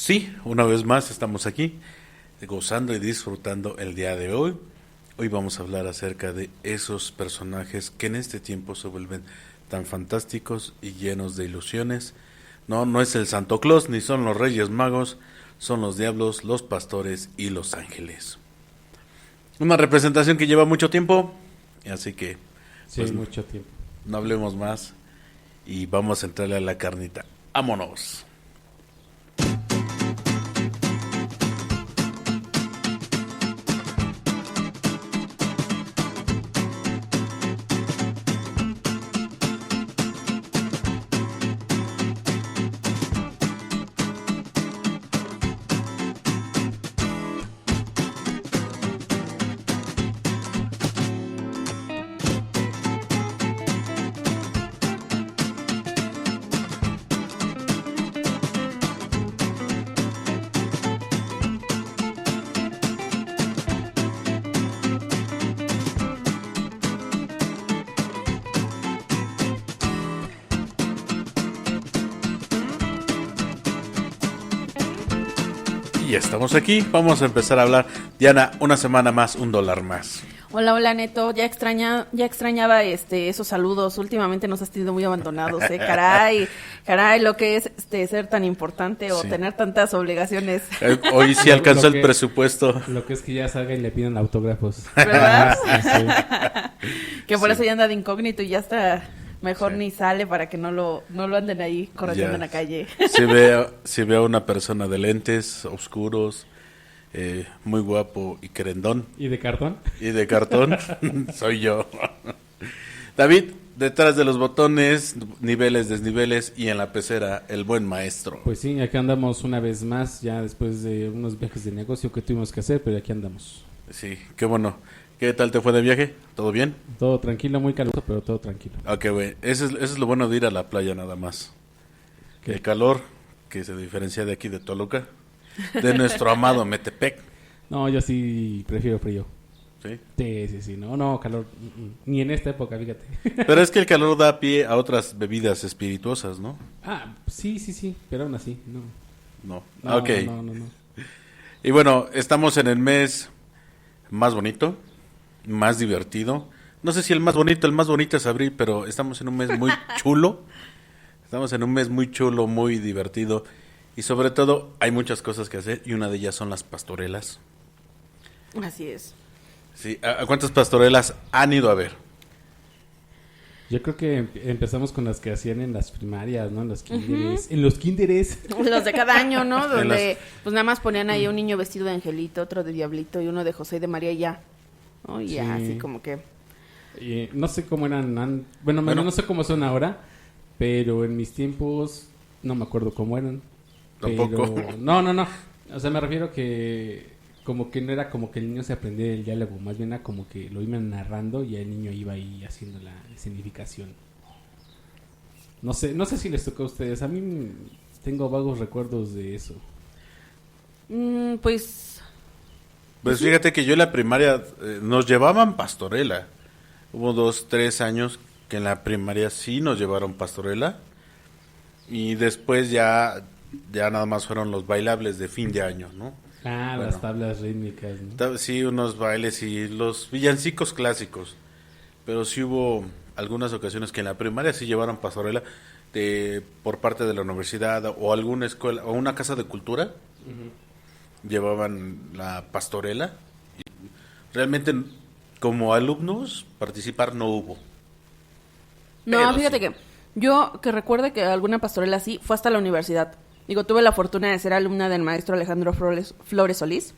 Sí, una vez más estamos aquí gozando y disfrutando el día de hoy. Hoy vamos a hablar acerca de esos personajes que en este tiempo se vuelven tan fantásticos y llenos de ilusiones. No, no es el Santo Claus ni son los Reyes Magos, son los diablos, los pastores y los ángeles. Una representación que lleva mucho tiempo, así que Sí, pues, mucho tiempo. no hablemos más y vamos a entrarle a la carnita. ¡Vámonos! Y ya estamos aquí, vamos a empezar a hablar. Diana, una semana más, $1 más. Hola Neto, ya extrañaba esos saludos. Últimamente nos has tenido muy abandonados, caray, lo que es ser tan importante o Sí. tener tantas obligaciones, Hoy sí alcanzó Lo que- el presupuesto. Lo que es que ya salga y le pidan autógrafos. ¿verdad? Sí. Que por Sí. eso ya anda de incógnito y ya está mejor Sí. ni sale para que no lo anden ahí corriendo Ya. en la calle. Si veo a una persona de lentes oscuros, muy guapo y querendón ¿Y de cartón? y de cartón, soy yo. David, detrás de los botones, niveles, desniveles y en la pecera, el buen maestro. Pues sí, aquí andamos una vez más, ya después de unos viajes de negocio que tuvimos que hacer, pero aquí andamos. Sí, qué bueno. ¿Qué tal te fue de viaje? ¿Todo bien? Todo tranquilo, muy caluroso, pero todo tranquilo. Ok, güey. Eso es lo bueno de ir a la playa nada más. ¿Qué? El calor, que se diferencia de aquí de Toluca, de nuestro amado Metepec. No, yo sí prefiero frío. ¿Sí? Sí, no, calor. Ni en esta época, fíjate. Pero es que el calor da pie a otras bebidas espirituosas, ¿no? Sí, pero aún así, no. No. No, Ok. no. Y bueno, estamos en el mes más bonito, más divertido. No sé si el más bonito es abril, pero estamos en un mes muy chulo. Estamos en un mes muy chulo, muy divertido. Y sobre todo, hay muchas cosas que hacer y una de ellas son las pastorelas. Así es. Sí, ¿a cuántas pastorelas han ido a ver? Yo creo que empezamos con las que hacían en las primarias, ¿no? En los kinderes. En los kinderes. Los de cada año, ¿no? Donde las- pues nada más ponían ahí un niño vestido de angelito, otro de diablito y uno de José y de María y ya. ¿No? Y ya, Sí. así como que... No sé cómo eran, bueno, no sé cómo son ahora, pero en mis tiempos no me acuerdo cómo eran. Tampoco. Pero, no. O sea, me refiero que como que no era como que el niño se aprendía el diálogo, más bien era como que lo iban narrando y el niño iba ahí haciendo la significación. No sé si les tocó a ustedes. A mí tengo vagos recuerdos de eso. pues... Pues fíjate que yo en la primaria nos llevaban pastorela. Hubo 2, 3 años que en la primaria sí nos llevaron pastorela. Y después ya nada más fueron los bailables de fin de año, ¿no? Ah, Bueno. las tablas rítmicas, ¿no? Sí, unos bailes y los villancicos clásicos. Pero sí hubo algunas ocasiones que en la primaria sí llevaron pastorela por parte de la universidad o alguna escuela o una casa de cultura. Llevaban la pastorela. Realmente como alumnos participar no hubo. No, Pero fíjate sí. que yo que recuerde que alguna pastorela así fue hasta la universidad. Digo, tuve la fortuna de ser alumna del maestro Alejandro Flores Solís.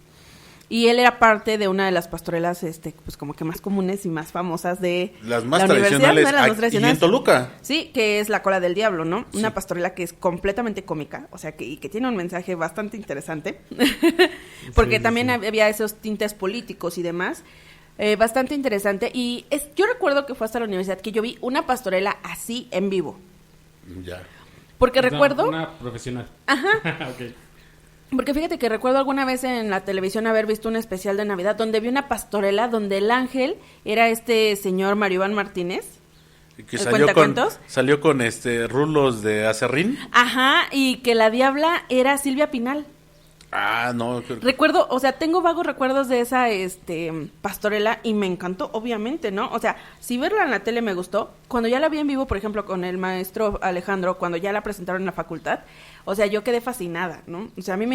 Y él era parte de una de las pastorelas, pues como que más comunes y más famosas de Las más la universidad, tradicionales, ¿no? Eran las y en tradicionales. Toluca. Sí, que es La Cola del Diablo, ¿no? Sí. Una pastorela que es completamente cómica, o sea, y que tiene un mensaje bastante interesante. Porque Sí, también sí. había esos tintes políticos y demás. Bastante interesante. Y yo recuerdo que fue hasta la universidad que yo vi una pastorela así en vivo. Ya. Porque No, recuerdo... Una profesional. Ajá. Ok. Porque fíjate que recuerdo alguna vez en la televisión haber visto un especial de Navidad donde vi una pastorela donde el ángel era este señor Mario Iván Martínez. Que ¿El salió cuentacuentos? salió con rulos de acerrín. Ajá, y que la diabla era Silvia Pinal. Ah, no. Recuerdo, o sea, tengo vagos recuerdos de esa pastorela y me encantó, obviamente, ¿no? O sea, si verla en la tele me gustó, cuando ya la vi en vivo, por ejemplo, con el maestro Alejandro, cuando ya la presentaron en la facultad, o sea, yo quedé fascinada, ¿no? O sea, a mí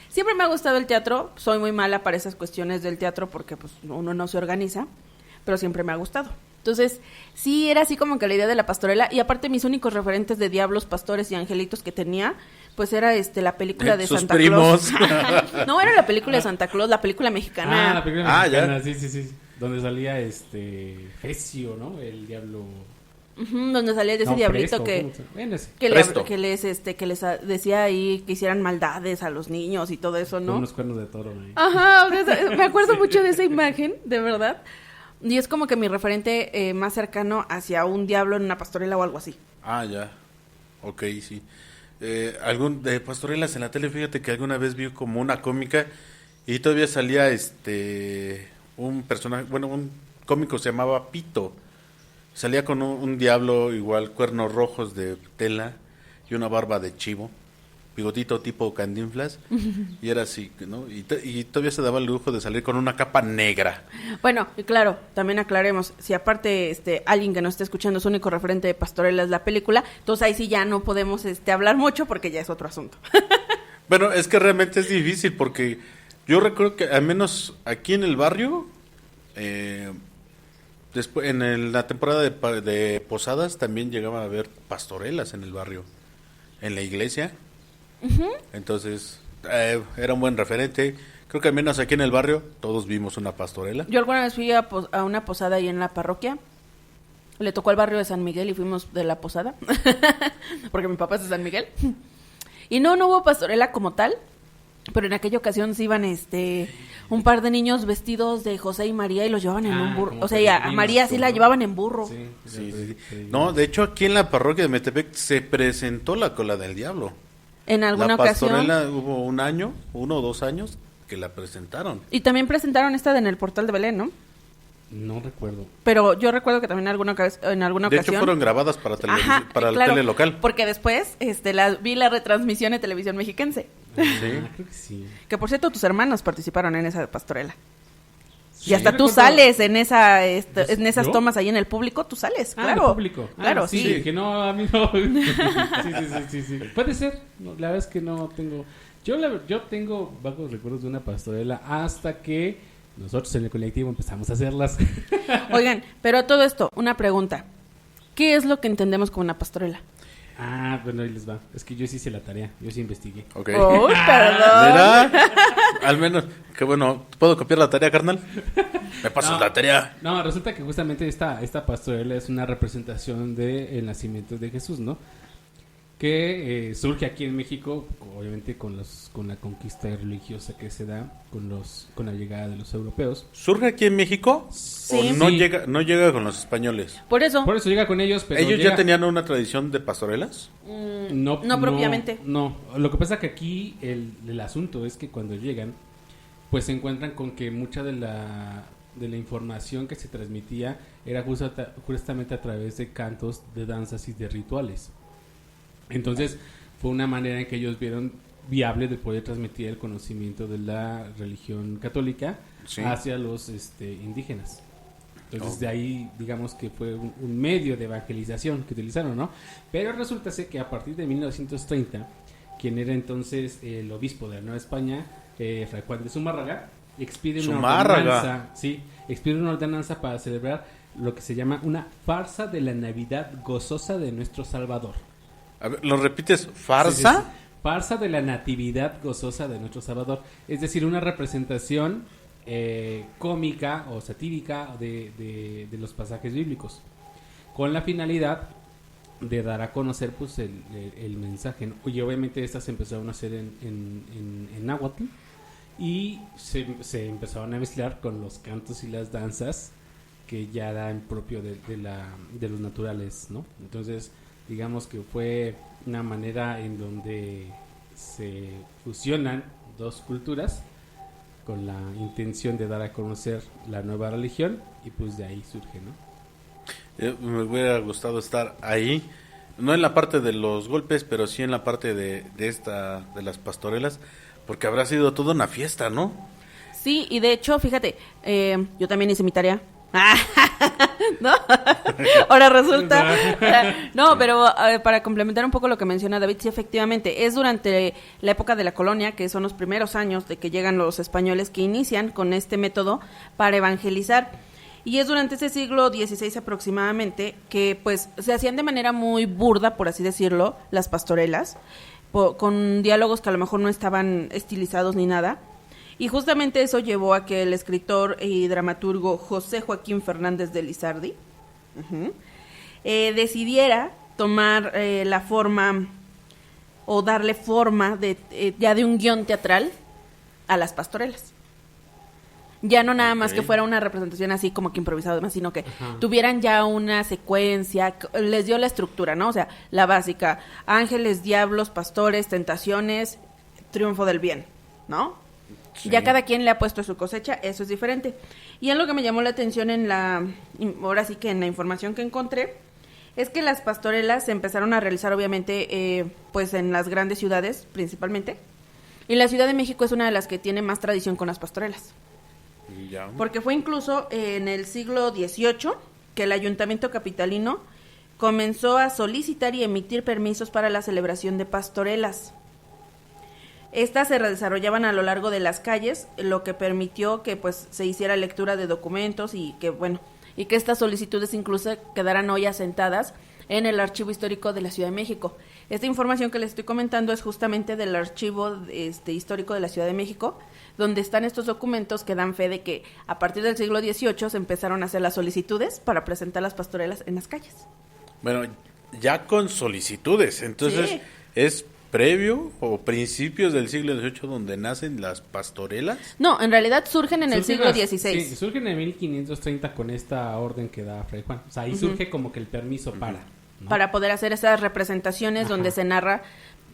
siempre me ha gustado el teatro, soy muy mala para esas cuestiones del teatro porque pues uno no se organiza, pero siempre me ha gustado. Entonces, sí, era así como que la idea de la pastorela, y aparte mis únicos referentes de diablos, pastores y angelitos que tenía, pues era la película de Sus Santa primos. Claus. No, era la película de Santa Claus, la película mexicana. La película mexicana, ya. sí. Donde salía Fecio, ¿no? El diablo. Ujú, donde salía de ese diablito Presto, bueno, sí. que les decía ahí que hicieran maldades a los niños y todo eso, Con ¿no? unos cuernos de toro, ¿no? Ajá, o sea, me acuerdo mucho de esa imagen, de verdad. Y es como que mi referente más cercano hacia un diablo en una pastorela o algo así. Ah, ya. Ok, sí. Algún de pastorelas en la tele, fíjate que alguna vez vi como una cómica y todavía salía un personaje, bueno, un cómico se llamaba Pito. Salía con un diablo igual, cuernos rojos de tela y una barba de chivo, bigotito tipo Cantinflas, y era así, ¿no? Y todavía se daba el lujo de salir con una capa negra. Bueno, y claro, también aclaremos, si aparte alguien que nos esté escuchando, su único referente de pastorela es la película, entonces ahí sí ya no podemos hablar mucho porque ya es otro asunto. Bueno, es que realmente es difícil porque yo recuerdo que al menos aquí en el barrio, después en la temporada de posadas también llegaba a haber pastorelas en el barrio, en la iglesia. Entonces era un buen referente. Creo que al menos aquí en el barrio todos vimos una pastorela. Yo alguna vez fui a una posada ahí en la parroquia. Le tocó al barrio de San Miguel y fuimos de la posada. Porque mi papá es de San Miguel. Y no hubo pastorela como tal. Pero en aquella ocasión sí iban un par de niños vestidos de José y María y los llevaban en un burro. O sea, y a María sí la llevaban en burro. Sí. No, de hecho aquí en la parroquia de Metepec se presentó la cola del diablo. En alguna ocasión. La pastorela hubo 1 o 2 años que la presentaron. Y también presentaron esta en el portal de Belén, ¿no? No recuerdo. Pero yo recuerdo que también en alguna ocasión. De hecho fueron grabadas para claro, la tele local. Porque después vi la retransmisión en televisión mexiquense. Sí. Creo que sí. Que por cierto tus hermanos participaron en esa pastorela. Sí, y hasta tú recuerdo... sales en en esas ¿Yo? tomas ahí en el público, tú sales, claro. En el público. Claro, sí. Que no, a mí no. Sí. Puede ser. No, la verdad es que no tengo. Yo tengo vagos recuerdos de una pastorela hasta que nosotros en el colectivo empezamos a hacerlas. Oigan, pero a todo esto, una pregunta. ¿Qué es lo que entendemos como una pastorela? Bueno, ahí les va. Es que yo sí hice la tarea, yo sí investigué. Ok. ¡Uy, perdón! Mira, al menos, qué bueno, ¿puedo copiar la tarea, carnal? Me pasas la tarea. No, resulta que justamente esta pastorela es una representación del nacimiento de Jesús, ¿no? Que surge aquí en México, obviamente con la conquista religiosa que se da con la llegada de los europeos. ¿Surge aquí en México? Sí. ¿O no llega con los españoles? Por eso. Por eso llega con ellos, pero ¿Ellos ya tenían una tradición de pastorelas? No propiamente. No, lo que pasa es que aquí el asunto es que cuando llegan, pues se encuentran con que mucha de la información que se transmitía era justamente a través de cantos, de danzas y de rituales. Entonces fue una manera en que ellos vieron viable de poder transmitir el conocimiento de la religión católica hacia los indígenas. Entonces de ahí digamos que fue un medio de evangelización que utilizaron, ¿no? Pero resulta ser que a partir de 1930, quien era entonces el obispo de la Nueva España, Fray Juan de Zumárraga, expide una ordenanza para celebrar lo que se llama una farsa de la Navidad gozosa de nuestro Salvador. A ver, ¿lo repites? ¿Farsa? Sí. Farsa de la Natividad gozosa de nuestro Salvador. Es decir, una representación cómica o satírica de los pasajes bíblicos, con la finalidad de dar a conocer pues el mensaje, ¿no? Y obviamente estas se empezaron a hacer en náhuatl y se empezaron a mezclar con los cantos y las danzas que ya eran propio de los naturales, ¿no? Entonces digamos que fue una manera en donde se fusionan dos culturas con la intención de dar a conocer la nueva religión y pues de ahí surge, ¿no? Me hubiera gustado estar ahí, no en la parte de los golpes, pero sí en la parte de las pastorelas, Porque habrá sido toda una fiesta, ¿no? Sí, y de hecho, fíjate, yo también hice mi tarea. ¿No? Ahora resulta. No, pero para complementar un poco lo que menciona David, sí, efectivamente, es durante la época de la colonia, que son los primeros años de que llegan los españoles, que inician con este método para evangelizar. Y es durante ese siglo XVI aproximadamente que pues se hacían de manera muy burda, por así decirlo, las pastorelas, con diálogos que a lo mejor no estaban estilizados ni nada. Y justamente eso llevó a que el escritor y dramaturgo José Joaquín Fernández de Lizardi decidiera tomar la forma o darle forma ya de un guión teatral a las pastorelas. Ya no nada más que fuera una representación así como que improvisado, demás, sino que tuvieran ya una secuencia, les dio la estructura, ¿no? O sea, la básica, ángeles, diablos, pastores, tentaciones, triunfo del bien, ¿no? Sí. Ya cada quien le ha puesto su cosecha, eso es diferente. Y algo que me llamó la atención ahora sí que en la información que encontré, es que las pastorelas se empezaron a realizar obviamente pues en las grandes ciudades principalmente, y la Ciudad de México es una de las que tiene más tradición con las pastorelas. Ya. Porque fue incluso en el siglo XVIII que el ayuntamiento capitalino comenzó a solicitar y emitir permisos para la celebración de pastorelas. Estas se desarrollaban a lo largo de las calles, lo que permitió que pues se hiciera lectura de documentos y que estas solicitudes incluso quedaran hoy asentadas en el Archivo Histórico de la Ciudad de México. Esta información que les estoy comentando es justamente del Archivo Histórico de la Ciudad de México, donde están estos documentos que dan fe de que a partir del siglo XVIII se empezaron a hacer las solicitudes para presentar las pastorelas en las calles. Bueno, ya con solicitudes, entonces sí. ¿Es previo o principios del siglo XVIII donde nacen las pastorelas? No, en realidad surgen en el siglo XVI. Sí, surgen en 1530 con esta orden que da Fray Juan. O sea, ahí surge como que el permiso ¿no? Para poder hacer esas representaciones donde se narra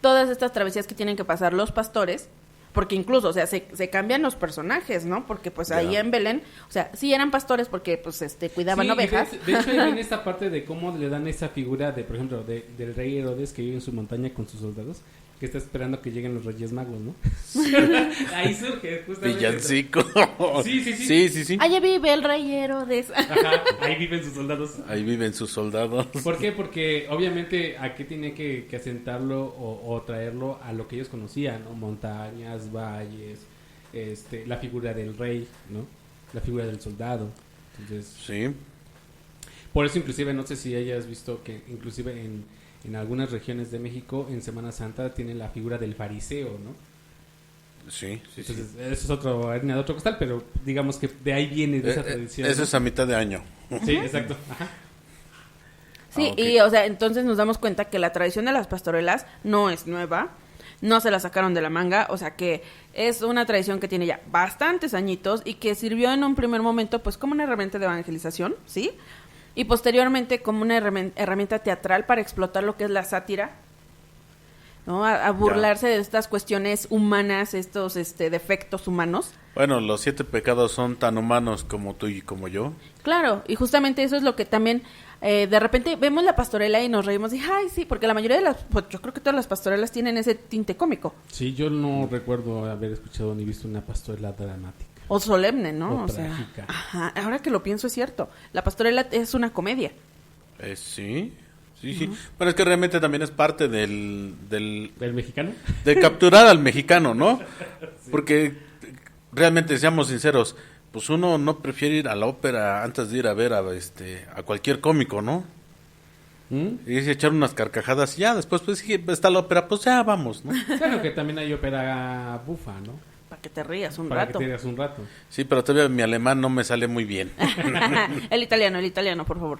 todas estas travesías que tienen que pasar los pastores, porque incluso, o sea, se cambian los personajes, ¿no? Porque pues ahí en Belén, o sea, sí eran pastores porque pues cuidaban ovejas. De hecho, ahí viene esta parte de cómo le dan esa figura de, por ejemplo, del rey Herodes que vive en su montaña con sus soldados, que está esperando que lleguen los Reyes Magos, ¿no? Ahí surge justamente. Villancico. Sí. Allá vive el rey Herodes. Ajá, ahí viven sus soldados. Ahí viven sus soldados. ¿Por qué? Porque obviamente aquí tiene que asentarlo o traerlo a lo que ellos conocían, ¿no? Montañas, valles, la figura del rey, ¿no? La figura del soldado. Entonces, sí. Por eso inclusive, no sé si hayas visto que inclusive en algunas regiones de México, en Semana Santa, tienen la figura del fariseo, ¿no? Sí. Entonces, eso es harina de otro costal, pero digamos que de ahí viene de esa tradición. Eso, ¿no? Es a mitad de año. Sí, exacto. Ajá. Sí, okay. Y o sea, entonces nos damos cuenta que la tradición de las pastorelas no es nueva, no se la sacaron de la manga, o sea que es una tradición que tiene ya bastantes añitos y que sirvió en un primer momento pues como una herramienta de evangelización, ¿sí? Y posteriormente como una herramienta teatral para explotar lo que es la sátira, ¿no? A burlarse de estas cuestiones humanas, estos defectos humanos. Bueno, los 7 pecados son tan humanos como tú y como yo. Claro, y justamente eso es lo que también de repente vemos la pastorela y nos reímos y ay, sí, porque la mayoría de pues yo creo que todas las pastorelas tienen ese tinte cómico. Sí, yo no recuerdo haber escuchado ni visto una pastorela dramática. O solemne, ¿no? O trágica. Ajá, ahora que lo pienso es cierto. La pastorela es una comedia. Sí. Pero es que realmente también es parte del mexicano. De capturar al mexicano, ¿no? Sí. Porque realmente, seamos sinceros, pues uno no prefiere ir a la ópera antes de ir a ver a cualquier cómico, ¿no? Y es echar unas carcajadas y ya, después pues si está la ópera, pues ya vamos, ¿no? Claro que también hay ópera bufa, ¿no? Para que te rías un Para rato. que te rías un rato. Sí, pero todavía mi alemán no me sale muy bien. El italiano, por favor.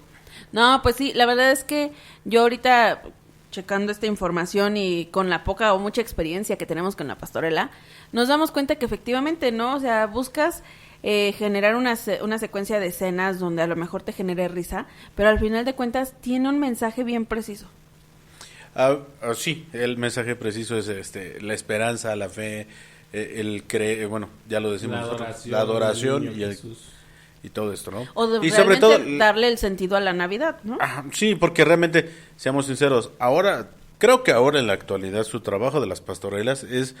No, pues sí, la verdad es que yo ahorita checando esta información y con la poca o mucha experiencia que tenemos con la pastorela, nos damos cuenta que efectivamente, ¿no? O sea, buscas generar una secuencia de escenas donde a lo mejor te genere risa, pero al final de cuentas tiene un mensaje bien preciso. Sí, el mensaje preciso es la esperanza, la fe, bueno, ya lo decimos la adoración y todo esto, ¿no? O y sobre todo darle el sentido a la Navidad, ¿no? Sí, porque realmente, seamos sinceros, creo que ahora en la actualidad su trabajo de las pastorelas es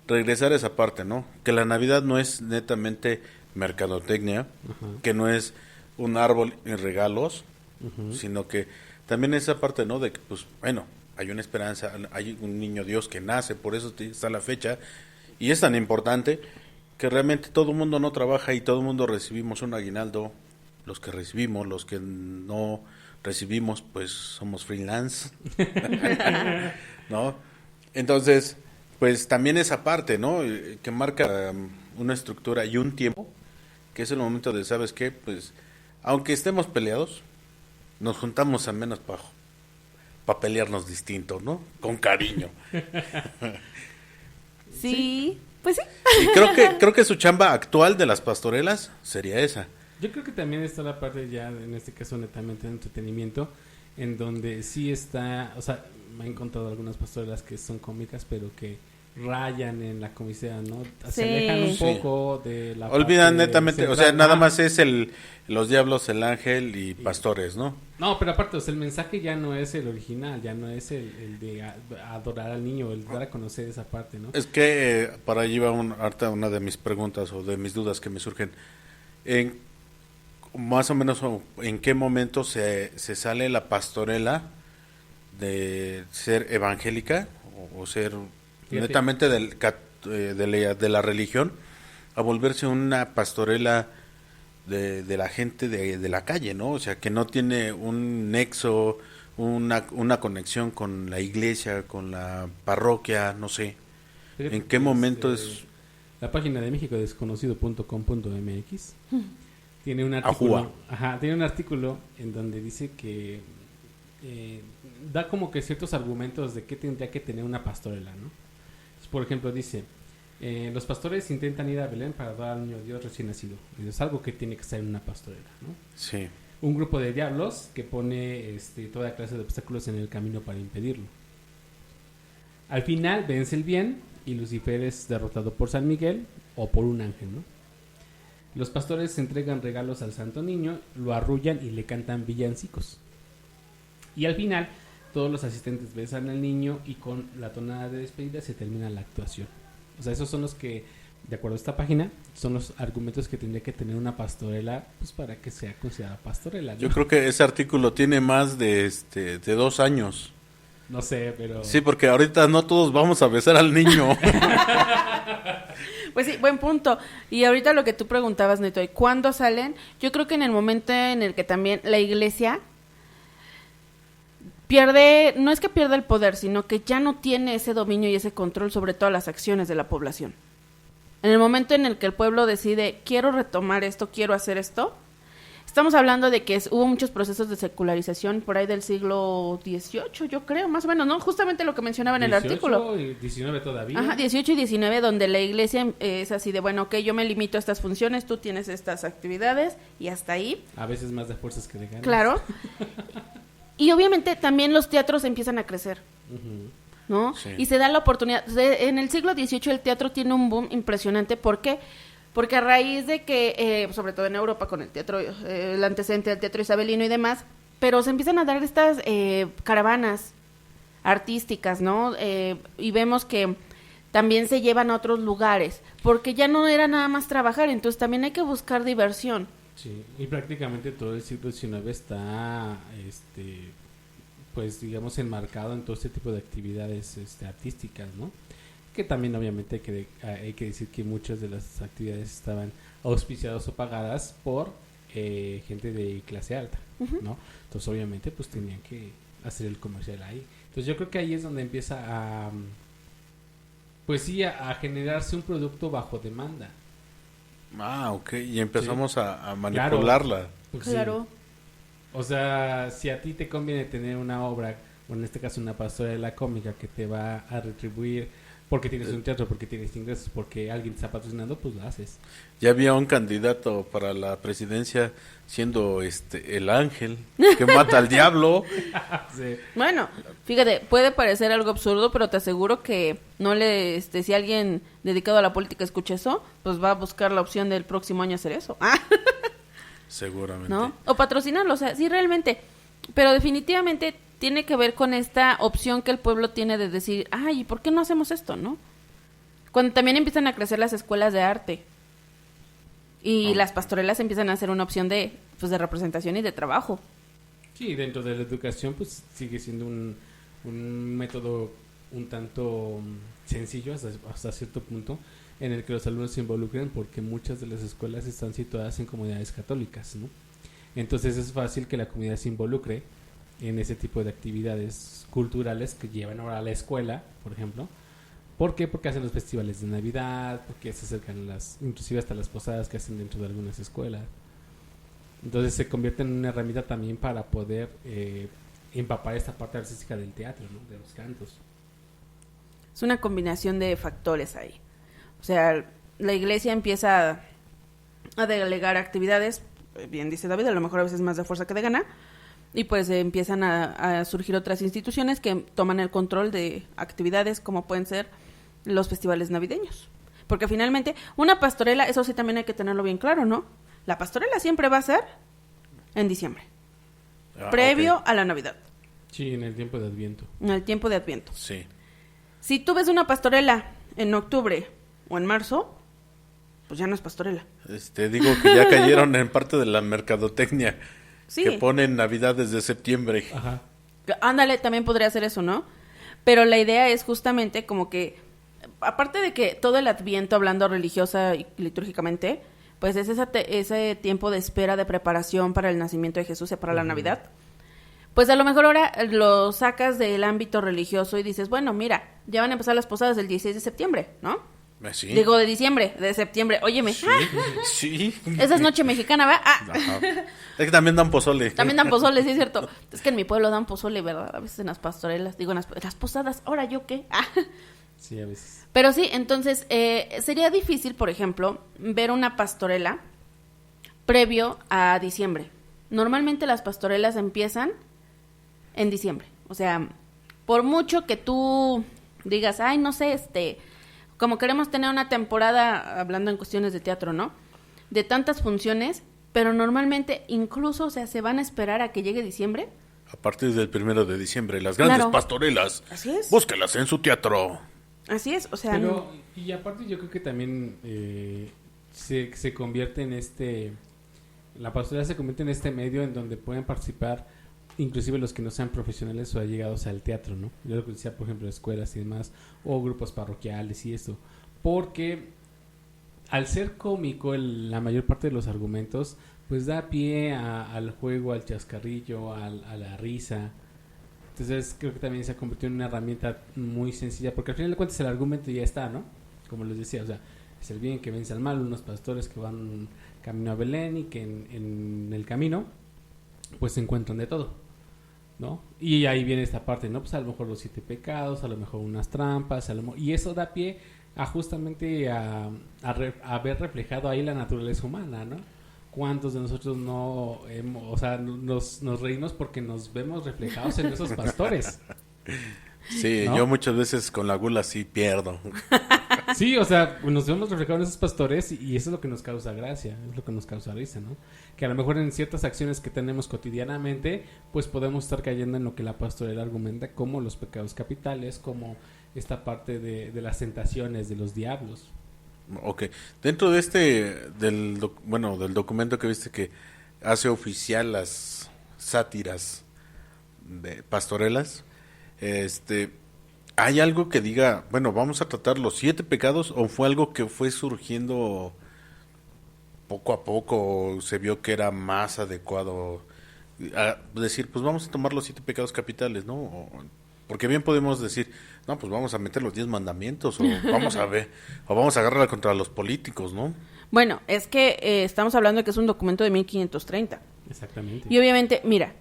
regresar a esa parte, ¿no? Que la Navidad no es netamente mercadotecnia, Ajá. que no es un árbol y regalos, Ujú. sino que también esa parte, ¿no? De que, pues, bueno, hay una esperanza, hay un niño Dios que nace, por eso está la fecha, y es tan importante que realmente todo el mundo no trabaja y todo el mundo recibimos un aguinaldo, los que recibimos, los que no recibimos, pues somos freelance, ¿no? Entonces, pues también esa parte, ¿no? Que marca una estructura y un tiempo, que es el momento de, ¿sabes qué? Pues, aunque estemos peleados, nos juntamos al menos para pelearnos distinto, ¿no? Con cariño. Sí, pues sí. Y creo que su chamba actual de las pastorelas sería esa. Yo creo que también está la parte ya, en este caso netamente de entretenimiento, en donde sí está, o sea, me he encontrado algunas pastorelas que son cómicas, pero que rayan en la comicidad, ¿no? Se Sí. alejan un Sí. poco de la Olvidan parte netamente, o central. sea, nada Ah, más es los diablos, el ángel y pastores, ¿no? No, pero aparte, o sea, el mensaje ya no es el original, ya no es el de adorar al niño, el dar a conocer esa parte, ¿no? Es que para allí va ahorita una de mis preguntas o de mis dudas que me surgen. En, más o menos, ¿en qué momento se sale la pastorela de ser evangélica o ser Fíjate. netamente de la religión a volverse una pastorela de la gente de la calle, ¿no? O sea, que no tiene un nexo, una conexión con la iglesia, con la parroquia, no sé. Fíjate ¿En qué que, momento este, es? La página de mexicodesconocido.com.mx tiene un Ajúa. artículo, tiene un artículo en donde dice que da como que ciertos argumentos de qué tendría que tener una pastorela, ¿no? Entonces, por ejemplo, dice, los pastores intentan ir a Belén para dar al niño Dios recién nacido. Y es algo que tiene que estar en una pastorela, ¿no? Sí. Un grupo de diablos que pone toda clase de obstáculos en el camino para impedirlo. Al final vence el bien y Lucifer es derrotado por San Miguel o por un ángel, ¿no? Los pastores entregan regalos al santo niño, lo arrullan y le cantan villancicos. Y al final todos los asistentes besan al niño y con la tonada de despedida se termina la actuación. O sea, esos son los que, de acuerdo a esta página, son los argumentos que tendría que tener una pastorela, pues para que sea considerada pastorela, ¿no? Yo creo que ese artículo tiene más de 2 años. No sé, pero... Sí, porque ahorita no todos vamos a besar al niño. Pues sí, buen punto. Y ahorita lo que tú preguntabas, Neto, ¿y cuándo salen? Yo creo que en el momento en el que también la iglesia pierde, no es que pierda el poder, sino que ya no tiene ese dominio y ese control sobre todas las acciones de la población. En el momento en el que el pueblo decide, quiero retomar esto, quiero hacer esto, estamos hablando de que hubo muchos procesos de secularización por ahí del siglo XVIII, yo creo, más o menos, ¿no? Justamente lo que mencionaba en el 18 artículo. y 19 todavía. Ajá, 18 y 19, donde la iglesia es así de, bueno, ok, yo me limito a estas funciones, tú tienes estas actividades y hasta ahí. A veces más de fuerzas que de ganas. Claro. Y obviamente también los teatros empiezan a crecer, Ujú. ¿no? Sí. Y se da la oportunidad. En el siglo XVIII el teatro tiene un boom impresionante. ¿Por qué? Porque a raíz de que, sobre todo en Europa, con el teatro, el antecedente del teatro isabelino y demás, pero se empiezan a dar estas caravanas artísticas, ¿no? Y vemos que también se llevan a otros lugares, porque ya no era nada más trabajar, entonces también hay que buscar diversión. Sí, y prácticamente todo el siglo XIX está, pues digamos, enmarcado en todo este tipo de actividades artísticas, ¿no? Que también obviamente hay que decir que muchas de las actividades estaban auspiciadas o pagadas por gente de clase alta, ¿no? Entonces obviamente pues tenían que hacer el comercial ahí. Entonces yo creo que ahí es donde empieza a, pues sí, a generarse un producto bajo demanda. Ah, ok. Y empezamos a Claro. manipularla. Pues, sí. Claro. O sea, si a ti te conviene tener una obra, o en este caso una pastorela cómica que te va a retribuir porque tienes un teatro, porque tienes ingresos, porque alguien te está patrocinando, pues lo haces. Ya había un candidato para la presidencia siendo el ángel que mata al diablo. Sí. Bueno, fíjate, puede parecer algo absurdo, pero te aseguro que no le, si alguien dedicado a la política escucha eso, pues va a buscar la opción del próximo año hacer eso. Seguramente. ¿No? O patrocinarlo, o sea, sí, realmente. Pero definitivamente tiene que ver con esta opción que el pueblo tiene de decir, ay, ¿y por qué no hacemos esto, no? Cuando también empiezan a crecer las escuelas de arte. Y las pastorelas empiezan a ser una opción de representación y de trabajo. Sí, dentro de la educación pues sigue siendo un método un tanto sencillo hasta cierto punto en el que los alumnos se involucran, porque muchas de las escuelas están situadas en comunidades católicas, ¿no? Entonces es fácil que la comunidad se involucre en ese tipo de actividades culturales que llevan ahora a la escuela, por ejemplo. ¿Por qué? Porque hacen los festivales de Navidad, porque se acercan inclusive hasta las posadas que hacen dentro de algunas escuelas. Entonces se convierte en una herramienta también para poder empapar esta parte artística del teatro, ¿no? De los cantos. Es una combinación de factores ahí. O sea, la iglesia empieza a delegar actividades, bien dice David, a lo mejor a veces más de fuerza que de gana, y pues empiezan a surgir otras instituciones que toman el control de actividades como pueden ser los festivales navideños. Porque finalmente, una pastorela, eso sí también hay que tenerlo bien claro, ¿no? La pastorela siempre va a ser en diciembre, previo a la Navidad. Sí, en el tiempo de Adviento. En el tiempo de Adviento. Sí. Si tú ves una pastorela en octubre o en marzo, pues ya no es pastorela. Digo que ya cayeron en parte de la mercadotecnia, Sí. que ponen Navidad desde septiembre. Ajá. Ándale, también podría ser eso, ¿no? Pero la idea es justamente como que, aparte de que todo el Adviento, hablando religiosa y litúrgicamente, pues es ese tiempo de espera, de preparación para el nacimiento de Jesús y para la Navidad. Pues a lo mejor ahora lo sacas del ámbito religioso y dices, bueno, mira, ya van a empezar las posadas el 16 de septiembre, ¿no? Sí. Digo, de diciembre, de septiembre. Óyeme. Sí, sí. Esa es noche mexicana, ¿va? Ajá. Es que también dan pozole. También dan pozole, sí es cierto. Es que en mi pueblo dan pozole, ¿verdad? A veces en las pastorelas, digo, en las posadas. ¿Ahora yo qué? Sí, a veces. Pero sí, entonces, sería difícil, por ejemplo, ver una pastorela previo a diciembre. Normalmente las pastorelas empiezan en diciembre. O sea, por mucho que tú digas, ay, no sé, como queremos tener una temporada, hablando en cuestiones de teatro, ¿no? De tantas funciones, pero normalmente incluso, o sea, se van a esperar a que llegue diciembre. A partir del 1 de diciembre, las grandes Claro. pastorelas. Así es. Búsquelas en su teatro. Así es, o sea... Pero, y aparte yo creo que también se convierte en la pastorela se convierte en este medio en donde pueden participar inclusive los que no sean profesionales o allegados al teatro, ¿no? Yo lo que decía, por ejemplo, escuelas y demás, o grupos parroquiales y esto, porque al ser cómico la mayor parte de los argumentos, pues da pie al juego, al chascarrillo, a la risa. Entonces creo que también se ha convertido en una herramienta muy sencilla, porque al final de cuentas el argumento ya está, ¿no? Como les decía, o sea, es el bien que vence al mal, unos pastores que van camino a Belén y que en el camino pues se encuentran de todo, ¿no? Y ahí viene esta parte, ¿no? Pues a lo mejor los 7 pecados, a lo mejor unas trampas, y eso da pie a justamente a ver reflejado ahí la naturaleza humana, ¿no? ¿Cuántos de nosotros no nos reímos porque nos vemos reflejados en esos pastores? Sí, ¿no? Yo muchas veces con la gula sí pierdo. Sí, o sea, nos vemos reflejados en esos pastores y eso es lo que nos causa gracia, es lo que nos causa risa, ¿no? Que a lo mejor en ciertas acciones que tenemos cotidianamente, pues podemos estar cayendo en lo que la pastorela argumenta como los pecados capitales, como esta parte de las tentaciones de los diablos. Ok. Dentro de del documento que viste que hace oficial las sátiras de pastorelas, ¿hay algo que diga, bueno, vamos a tratar los 7 pecados, o fue algo que fue surgiendo poco a poco, se vio que era más adecuado a decir, pues vamos a tomar los 7 pecados capitales, ¿no? Porque bien podemos decir, no, pues vamos a meter los 10 mandamientos, o vamos a ver, o vamos a agarrar contra los políticos, ¿no? Bueno, es que estamos hablando de que es un documento de 1530. Exactamente. Y obviamente, mira,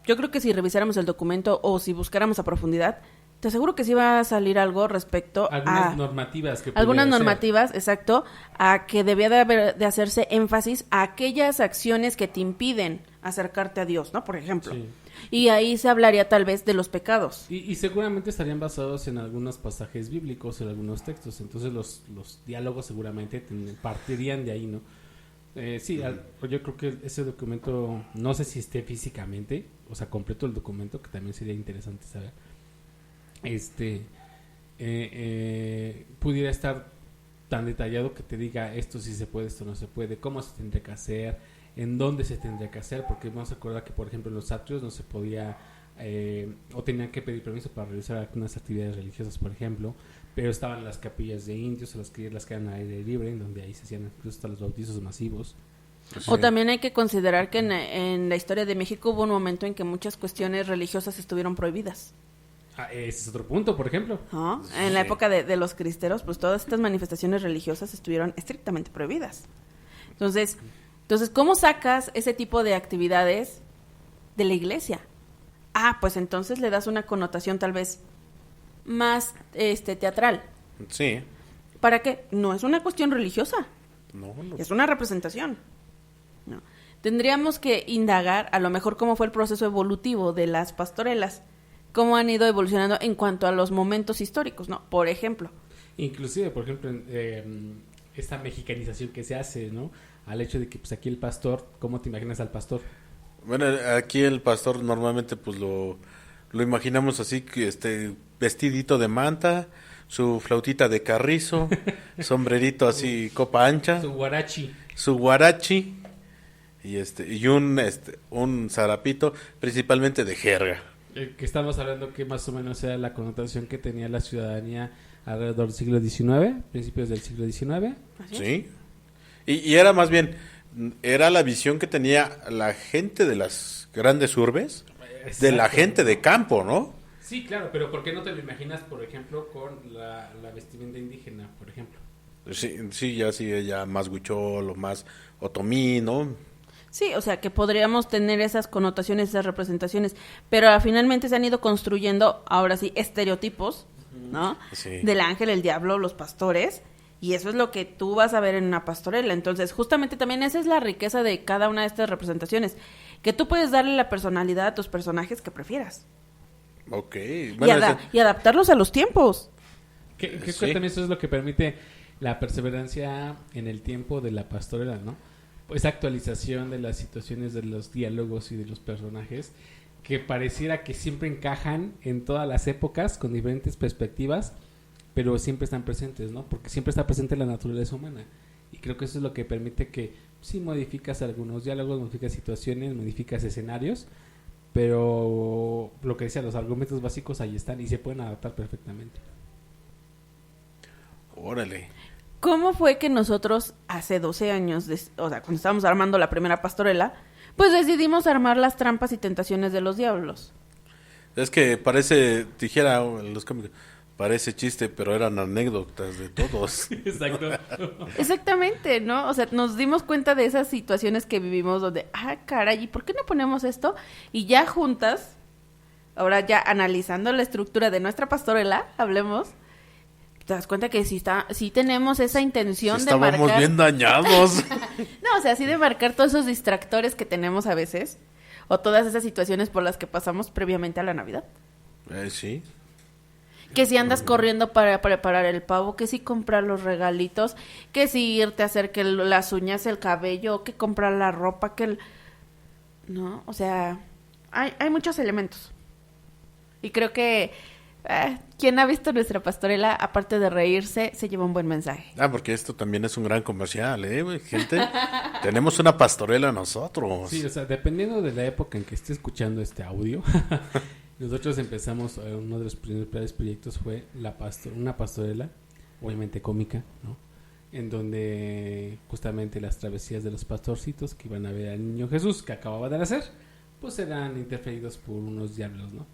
yo creo que si revisáramos el documento o si buscáramos a profundidad, te aseguro que sí va a salir algo respecto algunas normativas que algunas pudiera normativas, exacto, a que debía de hacerse énfasis a aquellas acciones que te impiden acercarte a Dios, ¿no? Por ejemplo. Sí. Y ahí se hablaría tal vez de los pecados. Y seguramente estarían basados en algunos pasajes bíblicos, en algunos textos. Entonces los diálogos seguramente partirían de ahí, ¿no? Yo creo que ese documento, no sé si esté físicamente, o sea, completo el documento, que también sería interesante saber. pudiera estar tan detallado que te diga esto sí se puede, esto no se puede, cómo se tendría que hacer, en dónde se tendría que hacer, porque vamos a acordar que, por ejemplo, en los atrios no se podía o tenían que pedir permiso para realizar algunas actividades religiosas, por ejemplo, pero estaban las capillas de indios o las que eran al aire libre, en donde ahí se hacían incluso hasta los bautizos masivos. Pues O sí. también hay que considerar que en la historia de México hubo un momento en que muchas cuestiones religiosas estuvieron prohibidas. Ese es otro punto, por ejemplo. ¿No? Sí. En la época de los cristeros, pues todas estas manifestaciones religiosas estuvieron estrictamente prohibidas. Entonces, ¿cómo sacas ese tipo de actividades de la iglesia? Pues entonces le das una connotación tal vez más teatral. Sí. ¿Para qué? No es una cuestión religiosa, No. es una representación. ¿No? Tendríamos que indagar a lo mejor cómo fue el proceso evolutivo de las pastorelas, cómo han ido evolucionando en cuanto a los momentos históricos, ¿no? Por ejemplo. Inclusive, por ejemplo, esta mexicanización que se hace, ¿no? Al hecho de que pues aquí el pastor, ¿cómo te imaginas al pastor? Bueno, aquí el pastor normalmente pues lo imaginamos así, que vestidito de manta, su flautita de carrizo, sombrerito así copa ancha, Su guarachi. su guarachi y un zarapito, principalmente de jerga. Que estamos hablando que más o menos era la connotación que tenía la ciudadanía alrededor del siglo XIX, principios del siglo XIX. ¿Así? Sí. Y era más bien, era la visión que tenía la gente de las grandes urbes, de la Exacto. gente de campo, ¿no? Sí, claro, pero ¿por qué no te lo imaginas, por ejemplo, con la vestimenta indígena, por ejemplo? Sí, ya más huichol o más otomí, ¿no? Sí, o sea, que podríamos tener esas connotaciones, esas representaciones, pero finalmente se han ido construyendo, ahora sí, estereotipos, ¿no? Sí. Del ángel, el diablo, los pastores, y eso es lo que tú vas a ver en una pastorela. Entonces, justamente también esa es la riqueza de cada una de estas representaciones, que tú puedes darle la personalidad a tus personajes que prefieras. Ok. Y, Bueno, y adaptarlos a los tiempos. Que Sí. también eso es lo que permite la perseverancia en el tiempo de la pastorela, ¿no? Esa actualización de las situaciones, de los diálogos y de los personajes que pareciera que siempre encajan en todas las épocas con diferentes perspectivas, pero siempre están presentes, ¿no? Porque siempre está presente la naturaleza humana. Y creo que eso es lo que permite que sí modificas algunos diálogos, modificas situaciones, modificas escenarios, pero lo que decía, los argumentos básicos ahí están y se pueden adaptar perfectamente. órale. ¿Cómo fue que nosotros hace 12 años, o sea, cuando estábamos armando la primera pastorela, pues decidimos armar las trampas y tentaciones de los diablos? Es que parece, dijera los cómicos, parece chiste, pero eran anécdotas de todos. Exacto. Exactamente, ¿no? O sea, nos dimos cuenta de esas situaciones que vivimos donde, caray, ¿y por qué no ponemos esto? Y ya juntas, ahora ya analizando la estructura de nuestra pastorela, hablemos, te das cuenta que sí tenemos esa intención de Estábamos marcar... bien dañados. No, o sea, sí de marcar todos esos distractores que tenemos a veces, o todas esas situaciones por las que pasamos previamente a la Navidad. Sí. Que si andas corriendo para preparar el pavo, que si comprar los regalitos, que si irte a hacer que las uñas, el cabello, que comprar la ropa, No, o sea, hay muchos elementos. Y creo que quien ha visto nuestra pastorela, aparte de reírse, se lleva un buen mensaje. Porque esto también es un gran comercial, gente. Tenemos una pastorela nosotros. Sí, o sea, dependiendo de la época en que esté escuchando este audio, nosotros empezamos, uno de los principales proyectos fue una pastorela, obviamente cómica, ¿no? En donde justamente las travesías de los pastorcitos que iban a ver al niño Jesús que acababa de nacer, pues eran interferidos por unos diablos, ¿no?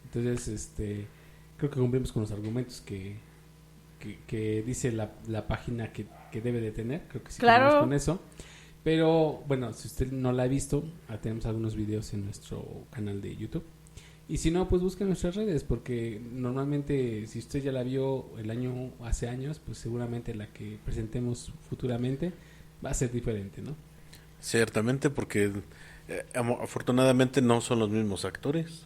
Entonces, creo que cumplimos con los argumentos que dice la página que debe de tener, creo que sí Claro. cumplimos con eso. Pero bueno, si usted no la ha visto, tenemos algunos videos en nuestro canal de YouTube. Y si no, pues busque en nuestras redes, porque normalmente si usted ya la vio hace años, pues seguramente la que presentemos futuramente va a ser diferente, ¿no? Ciertamente, porque afortunadamente no son los mismos actores.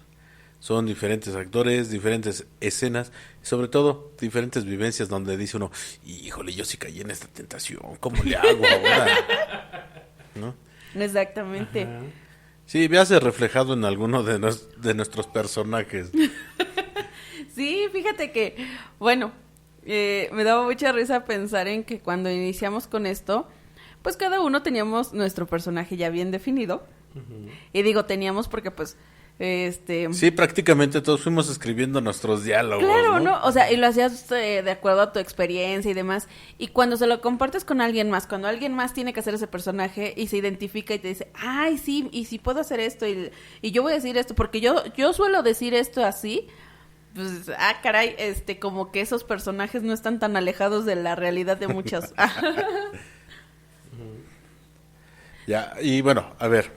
Son diferentes actores, diferentes escenas, sobre todo diferentes vivencias donde dice uno, híjole, yo sí caí en esta tentación, ¿cómo le hago ahora? ¿No? Exactamente. Ajá. Sí, véase reflejado en alguno de nuestros personajes. Sí, fíjate que, bueno, me daba mucha risa pensar en que cuando iniciamos con esto, pues cada uno teníamos nuestro personaje ya bien definido. Y digo teníamos porque pues Sí, prácticamente todos fuimos escribiendo nuestros diálogos. Claro, ¿no? O sea, y lo hacías de acuerdo a tu experiencia y demás. Y cuando se lo compartes con alguien más, cuando alguien más tiene que hacer ese personaje y se identifica y te dice, ay, sí, y si puedo hacer esto y yo voy a decir esto, porque yo suelo decir esto así, pues, caray, como que esos personajes no están tan alejados de la realidad de muchas. Ya, y bueno, a ver,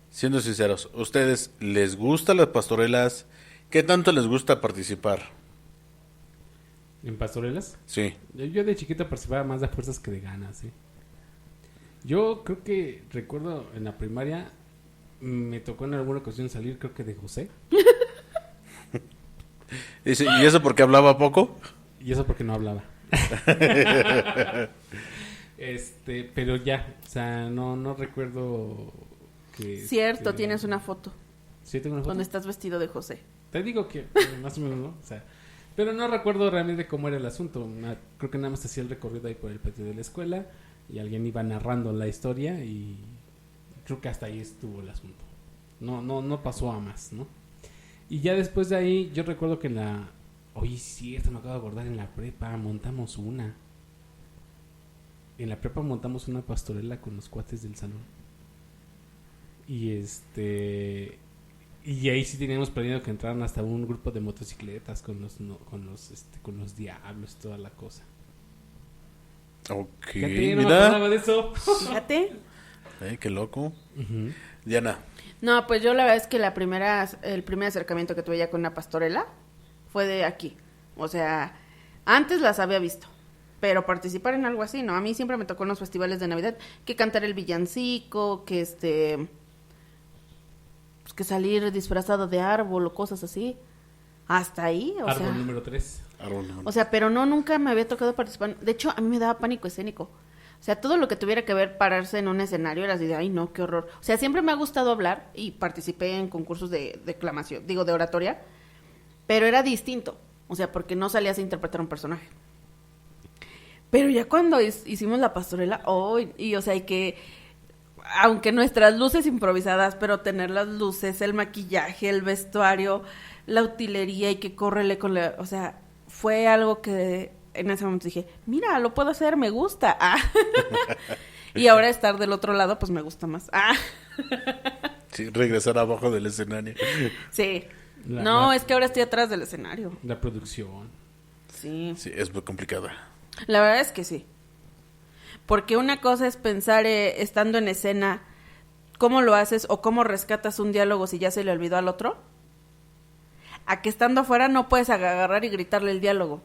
siendo sinceros, ¿ustedes les gustan las pastorelas? ¿Qué tanto les gusta participar? ¿En pastorelas? Sí. Yo de chiquito participaba más de fuerzas que de ganas, ¿sí? Yo creo que recuerdo en la primaria me tocó en alguna ocasión salir, creo que de José. ¿Y eso porque hablaba poco? Y eso porque no hablaba. Pero ya, o sea, no recuerdo que... Cierto, tienes una foto. ¿Sí tengo una foto? Donde estás vestido de José. Te digo que más o menos, ¿no? O sea, pero no recuerdo realmente cómo era el asunto. Creo que nada más hacía el recorrido ahí por el patio de la escuela y alguien iba narrando la historia y creo que hasta ahí estuvo el asunto. No pasó a más, ¿no? Y ya después de ahí, yo recuerdo que en la... Oye, cierto, me acabo de acordar, en la prepa montamos una. En la prepa montamos una pastorela con los cuates del salón. Y y ahí sí teníamos planeado que entraran hasta un grupo de motocicletas con los diablos y toda la cosa. Ok, Fíjate, no me mira. acordaba de eso. Fíjate. Qué loco. Uh-huh. Diana. No, pues yo la verdad es que el primer acercamiento que tuve ya con una pastorela fue de aquí. O sea, antes las había visto, pero participar en algo así, ¿no? A mí siempre me tocó en los festivales de Navidad que cantar el villancico, que pues que salir disfrazado de árbol o cosas así. Hasta ahí, o Árbol sea. número 3. O sea, pero nunca me había tocado participar. De hecho, a mí me daba pánico escénico. O sea, todo lo que tuviera que ver pararse en un escenario era así de, ay, no, qué horror. O sea, siempre me ha gustado hablar y participé en concursos de declamación, de oratoria, pero era distinto. O sea, porque no salías a interpretar un personaje. Pero ya cuando hicimos la pastorela, y o sea, hay que, aunque nuestras luces improvisadas, pero tener las luces, el maquillaje, el vestuario, la utilería y que córrele con o sea, fue algo que en ese momento dije, mira, lo puedo hacer, me gusta. Y ahora estar del otro lado, pues me gusta más. Sí, regresar abajo del escenario. Sí. La- Es que ahora estoy atrás del escenario. La producción. Sí. Sí, es muy complicada. La verdad es que sí. Porque una cosa es pensar estando en escena cómo lo haces o cómo rescatas un diálogo si ya se le olvidó al otro. A que estando afuera no puedes agarrar y gritarle el diálogo.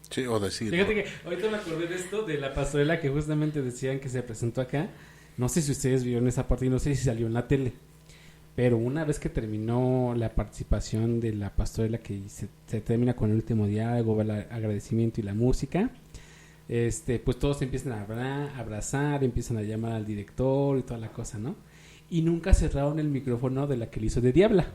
Sí, o decir. Fíjate que ahorita me acordé de esto, de la pastorela que justamente decían que se presentó acá. No sé si ustedes vieron esa parte y no sé si salió en la tele. Pero una vez que terminó la participación de la pastorela, que se termina con el último diálogo, el agradecimiento y la música, pues todos se empiezan a abrazar, empiezan a llamar al director y toda la cosa, ¿no? Y nunca cerraron el micrófono de la que le hizo de Diabla.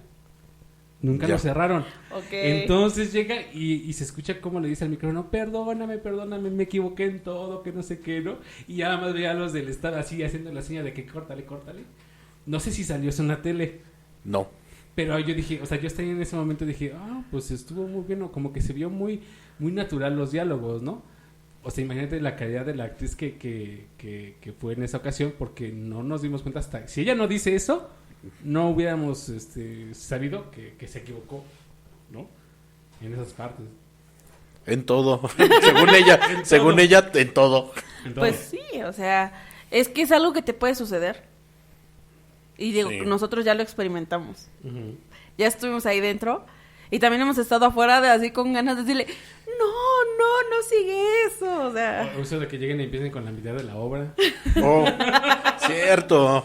Nunca Ya. lo cerraron. Okay. Entonces llega y se escucha cómo le dice al micrófono, perdóname, me equivoqué en todo, que no sé qué, ¿no? Y ya nada más veía a los del estar así haciendo la señal de que córtale. No sé si salió eso en la tele, No. pero yo dije, o sea, yo estaba en ese momento dije, pues estuvo muy bien, ¿no? Como que se vio muy, muy natural los diálogos, ¿no? O sea, imagínate la calidad de la actriz que fue en esa ocasión, porque no nos dimos cuenta hasta... Si ella no dice eso, no hubiéramos sabido que se equivocó, ¿no? En esas partes. En todo. según ella, en todo. En todo. Pues sí, o sea, es que es algo que te puede suceder. Y digo, Sí. nosotros ya lo experimentamos. Ujú. Ya estuvimos ahí dentro. Y también hemos estado afuera de así con ganas de decirle, no sigue eso. O sea, O eso de que lleguen y empiecen con la mitad de la obra. Oh, cierto.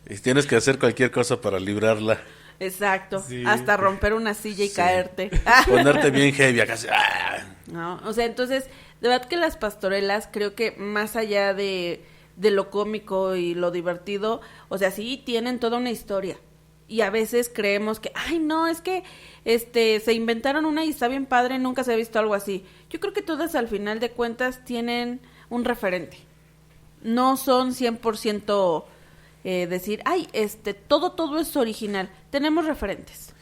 Y tienes que hacer cualquier cosa para librarla. exacto. Sí. Hasta romper una silla y Sí. caerte. Ponerte bien heavy acá. No, o sea, entonces, de verdad que las pastorelas, creo que más allá de lo cómico y lo divertido, o sea, sí tienen toda una historia. y a veces creemos que, ay, no, es que se inventaron una y está bien padre, nunca se ha visto algo así. Yo creo que todas al final de cuentas tienen un referente. No son 100% decir, ay, todo es original. Tenemos referentes.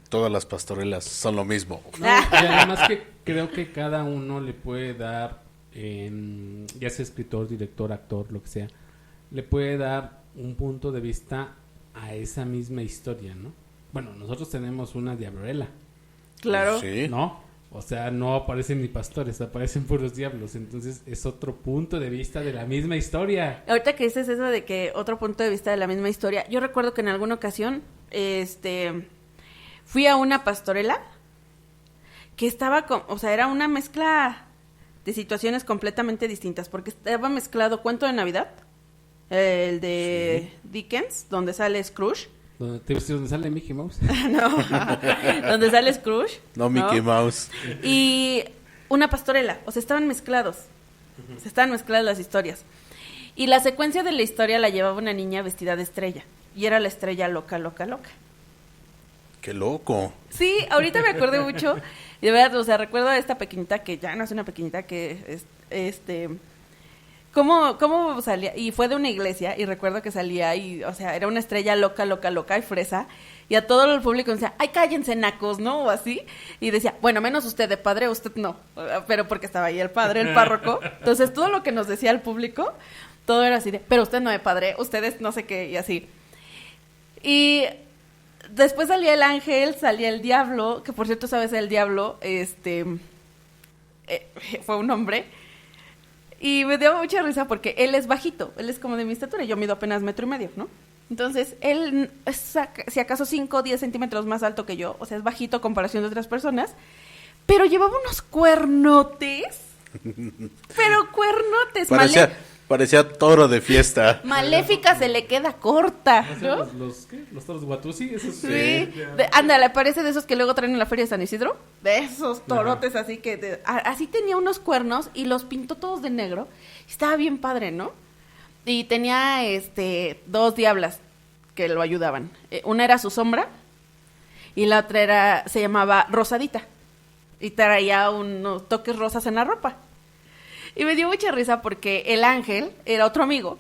Todas las pastorelas son lo mismo. No, y además que creo que cada uno le puede dar, ya sea escritor, director, actor, lo que sea, le puede dar un punto de vista a esa misma historia, ¿no? Bueno, nosotros tenemos una diablorela, Claro. Sí. ¿no? O sea, no aparecen ni pastores, aparecen puros diablos. Entonces es otro punto de vista de la misma historia. Ahorita que dices eso de que otro punto de vista de la misma historia, yo recuerdo que en alguna ocasión, fui a una pastorela que estaba o sea, era una mezcla de situaciones completamente distintas, porque estaba mezclado cuento de Navidad, el de Dickens, donde sale Scrooge. ¿Dónde sale Mickey Mouse? No, donde sale Scrooge. No Mickey Mouse. Y una pastorela, o sea, estaban mezclados. Se estaban mezcladas las historias. Y la secuencia de la historia la llevaba una niña vestida de estrella. Y era la estrella loca, loca, loca. Qué loco. Sí, ahorita me acordé mucho. De verdad, o sea, recuerdo a esta pequeñita que ya no es una pequeñita que ¿Cómo salía? Y fue de una iglesia, y recuerdo que salía y, o sea, era una estrella loca, loca, loca y fresa, y a todo el público decía, ay, cállense, nacos, ¿no? O así, y decía, bueno, menos usted de padre, usted no, pero porque estaba ahí el padre, el párroco, entonces todo lo que nos decía el público, todo era así de, pero usted no de padre, ustedes no sé qué, y así. Y después salía el ángel, salía el diablo, que por cierto, ¿sabes? El diablo, fue un hombre. Y me dio mucha risa porque él es bajito, él es como de mi estatura, yo mido apenas 1.5 metros, ¿no? Entonces, él es si acaso 5 o 10 centímetros más alto que yo, o sea, es bajito a comparación de otras personas, pero llevaba unos cuernotes, pero cuernotes, Parecía toro de fiesta. Maléfica se le queda corta, O sea, ¿no? los toros Watusi, esos. Sí, ándale, parece de esos que luego traen en la feria de San Isidro, de esos torotes. Ajá. Así que, así tenía unos cuernos y los pintó todos de negro, estaba bien padre, ¿no? Y tenía, 2 diablas que lo ayudaban, una era su sombra y la otra se llamaba Rosadita, y traía unos toques rosas en la ropa. Y me dio mucha risa porque el ángel era otro amigo,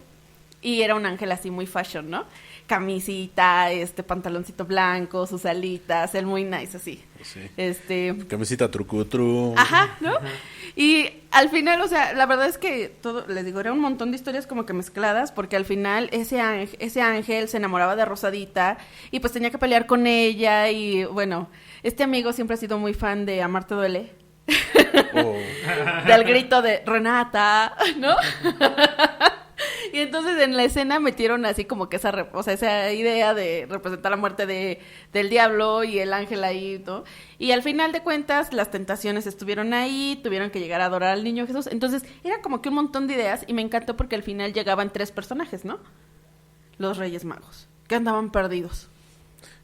y era un ángel así muy fashion, ¿no? Camisita, pantaloncito blanco, sus alitas, él muy nice así. Sí. Camisita trucutru. Ajá, ¿no? Ajá. Y al final, o sea, la verdad es que todo, les digo, era un montón de historias como que mezcladas, porque al final ese ángel se enamoraba de Rosadita y pues tenía que pelear con ella, y bueno, este amigo siempre ha sido muy fan de Amarte Duele. Oh. Del grito de Renata, ¿no? Y entonces en la escena metieron así como que esa idea de representar la muerte del diablo y el ángel ahí, ¿no? Y al final de cuentas las tentaciones estuvieron ahí, tuvieron que llegar a adorar al niño Jesús. Entonces era como que un montón de ideas, y me encantó porque al final llegaban 3 personajes, ¿no? Los Reyes Magos, que andaban perdidos.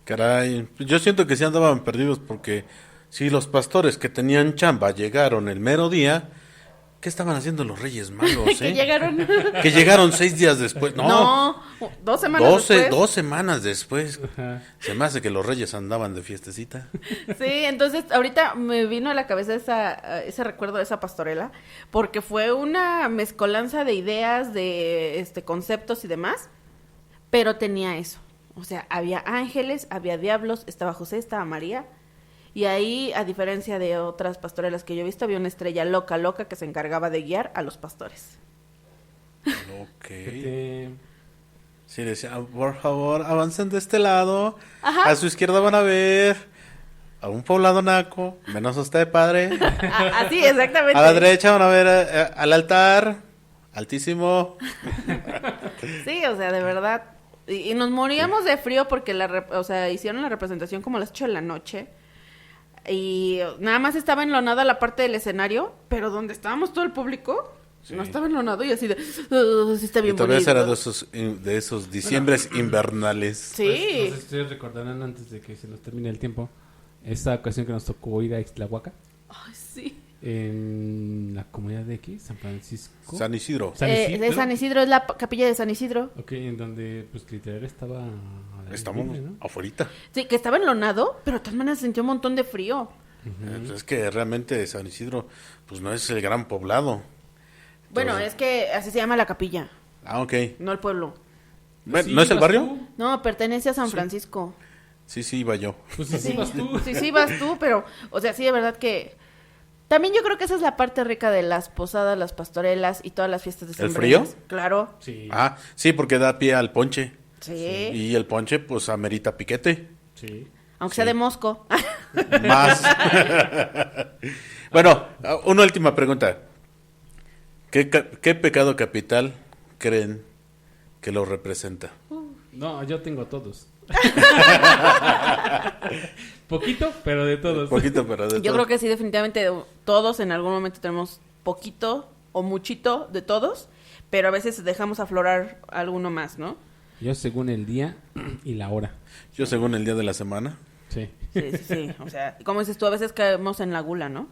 Caray, yo siento que sí andaban perdidos, porque si los pastores que tenían chamba llegaron el mero día, ¿qué estaban haciendo los Reyes Magos, Que llegaron. Que llegaron 6 días después. No, 2 semanas después. 2 semanas después. Ajá. Se me hace que los Reyes andaban de fiestecita. Sí, entonces ahorita me vino a la cabeza ese recuerdo de esa pastorela, porque fue una mezcolanza de ideas, de conceptos y demás, pero tenía eso. O sea, había ángeles, había diablos, estaba José, estaba María. Y ahí, a diferencia de otras pastorelas que yo he visto, había una estrella loca, loca, que se encargaba de guiar a los pastores. Ok. Sí, decía, por favor, avancen de este lado. Ajá. A su izquierda van a ver a un poblado naco, menos usted, padre. Así, exactamente. A la derecha van a ver al altar, altísimo. Sí, o sea, de verdad. Y nos moríamos de frío porque hicieron la representación como a las 8 de la noche. Y nada más estaba enlonada la parte del escenario, pero donde estábamos todo el público, sí, no estaba enlonado, y así de sí está bien bonito. Todavía era de esos diciembres invernales. Sí. Nos estoy recordando, antes de que se nos termine el tiempo, esta ocasión que nos tocó ir a Ixtlahuaca. Ay, sí. En la comunidad de aquí, San Francisco. San Isidro. San Isidro. De San Isidro, es la capilla de San Isidro. Ok, en donde pues literal estaba... a la Estamos libre, ¿no? afuerita. Sí, que estaba enlonado, pero de todas maneras sentía un montón de frío. Es que realmente San Isidro, pues no es el gran poblado. Bueno, Entonces- es que así se llama la capilla, Ah, ok. no el pueblo. Bueno, Sí, ¿no es el vas barrio? tú. No, pertenece a San Francisco. Sí, iba yo. Pues sí, vas tú. Sí, vas tú, pero, o sea, sí, de verdad que... También yo creo que esa es la parte rica de las posadas, las pastorelas y todas las fiestas de ¿El frío? Claro, Sí. Ah, sí, porque da pie al ponche. sí. Y el ponche, pues, amerita piquete. Sí. Aunque sea de mosco. Más. Bueno, una última pregunta. ¿Qué pecado capital creen que lo representa? No, yo tengo todos. Poquito, pero de todos. Poquito, pero de Yo todo. creo que sí, definitivamente todos en algún momento tenemos poquito o muchito de todos, pero a veces dejamos aflorar alguno más, ¿no? Yo según el día y la hora. Yo según el día de la semana. Sí. Sí. O sea, como dices tú, a veces caemos en la gula, ¿no?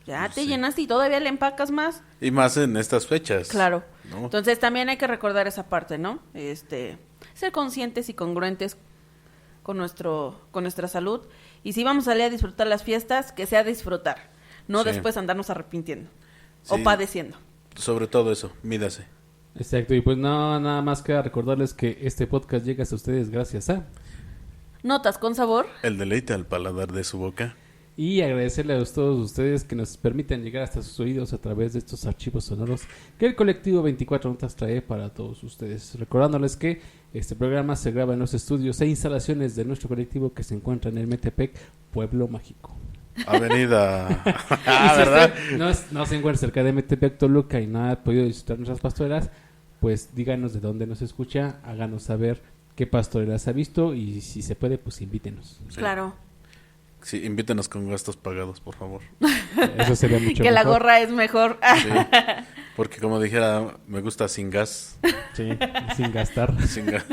Ya te Sí. llenaste y todavía le empacas más. Y más en estas fechas. Claro. ¿no? Entonces también hay que recordar esa parte, ¿no? Ser conscientes y congruentes con nuestra salud. Y si vamos a salir a disfrutar las fiestas, que sea disfrutar, no Sí. después andarnos arrepintiendo Sí. o padeciendo. Sobre todo eso, mídase. Exacto. Y pues no, nada más queda recordarles que este podcast llega hasta ustedes gracias a... Notas con sabor. El deleite al paladar de su boca. Y agradecerle a todos ustedes que nos permiten llegar hasta sus oídos a través de estos archivos sonoros que el colectivo 24 Notas trae para todos ustedes. Recordándoles que este programa se graba en los estudios e instalaciones de nuestro colectivo que se encuentra en el Metepec, Pueblo Mágico. Avenida. Y Ah, si ¿verdad? usted no se encuentra cerca de Metepec, Toluca y no ha podido disfrutar nuestras pastorelas, pues díganos de dónde nos escucha, háganos saber qué pastorelas ha visto y si se puede, pues invítenos. Sí. Claro. Sí, invítenos con gastos pagados, por favor. Eso sería mucho Que la mejor. gorra es mejor. Sí. Porque como dijera, me gusta sin gas. Sí, sin gastar. Sin gas.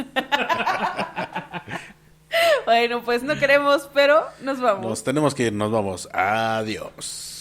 Bueno, pues no queremos, pero nos vamos. Nos tenemos que ir, nos vamos. Adiós.